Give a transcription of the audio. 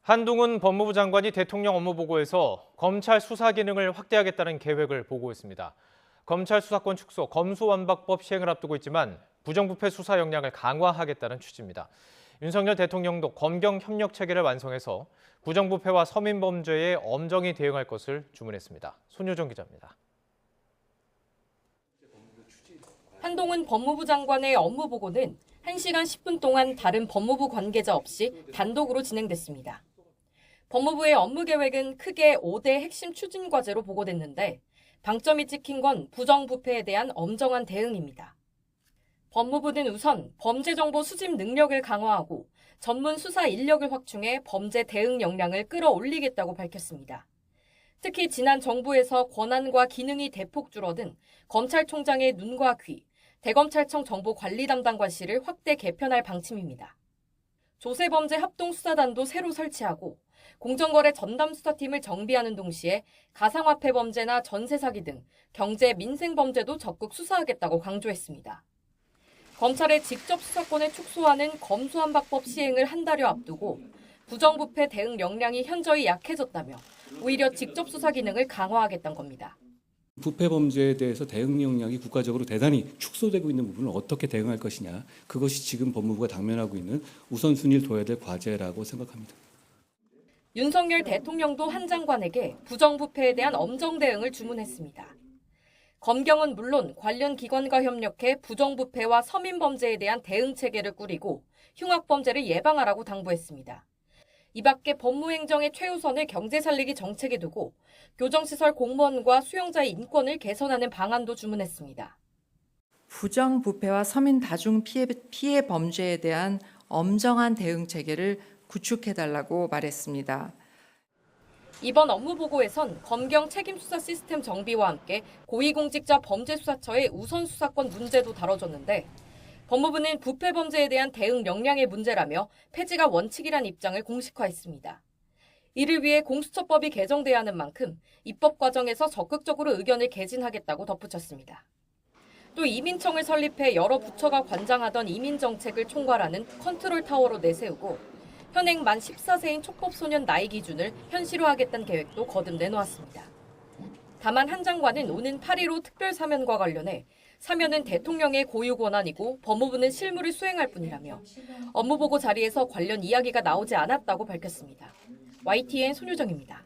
한동훈 법무부 장관이 대통령 업무보고에서 검찰 수사 기능을 확대하겠다는 계획을 보고했습니다. 검찰 수사권 축소, 검수완박법 시행을 앞두고 있지만 부정부패 수사 역량을 강화하겠다는 취지입니다. 윤석열 대통령도 검경 협력 체계를 완성해서 부정부패와 서민범죄에 엄정히 대응할 것을 주문했습니다. 손효정 기자입니다. 한동훈 법무부 장관의 업무보고는 1시간 10분 동안 다른 법무부 관계자 없이 단독으로 진행됐습니다. 법무부의 업무 계획은 크게 5대 핵심 추진 과제로 보고됐는데 방점이 찍힌 건 부정부패에 대한 엄정한 대응입니다. 법무부는 우선 범죄 정보 수집 능력을 강화하고 전문 수사 인력을 확충해 범죄 대응 역량을 끌어올리겠다고 밝혔습니다. 특히 지난 정부에서 권한과 기능이 대폭 줄어든 검찰총장의 눈과 귀, 대검찰청 정보관리 담당관실을 확대 개편할 방침입니다. 조세범죄 합동수사단도 새로 설치하고 공정거래 전담수사팀을 정비하는 동시에 가상화폐 범죄나 전세 사기 등 경제 민생 범죄도 적극 수사하겠다고 강조했습니다. 검찰의 직접 수사권을 축소하는 검수완박법 시행을 한 달여 앞두고 부정부패 대응 역량이 현저히 약해졌다며 오히려 직접 수사 기능을 강화하겠다는 겁니다. 부패 범죄에 대해서 대응 역량이 국가적으로 대단히 축소되고 있는 부분을 어떻게 대응할 것이냐, 그것이 지금 법무부가 당면하고 있는 우선순위를 둬야 될 과제라고 생각합니다. 윤석열 대통령도 한 장관에게 부정부패에 대한 엄정 대응을 주문했습니다. 검경은 물론 관련 기관과 협력해 부정부패와 서민범죄에 대한 대응 체계를 꾸리고 흉악범죄를 예방하라고 당부했습니다. 이 밖에 법무행정의 최우선을 경제 살리기 정책에 두고 교정시설 공무원과 수용자의 인권을 개선하는 방안도 주문했습니다. 부정부패와 서민 다중 피해 범죄에 대한 엄정한 대응 체계를 구축해달라고 말했습니다. 이번 업무보고에선 검경 책임수사 시스템 정비와 함께 고위공직자 범죄수사처의 우선수사권 문제도 다뤄졌는데 법무부는 부패 범죄에 대한 대응 역량의 문제라며 폐지가 원칙이란 입장을 공식화했습니다. 이를 위해 공수처법이 개정돼야 하는 만큼 입법 과정에서 적극적으로 의견을 개진하겠다고 덧붙였습니다. 또 이민청을 설립해 여러 부처가 관장하던 이민정책을 총괄하는 컨트롤타워로 내세우고 현행 만 14세인 촉법소년 나이 기준을 현실화하겠다는 계획도 거듭 내놓았습니다. 다만 한 장관은 오는 8.15 특별사면과 관련해 사면은 대통령의 고유 권한이고 법무부는 실무를 수행할 뿐이라며 업무보고 자리에서 관련 이야기가 나오지 않았다고 밝혔습니다. YTN 손효정입니다.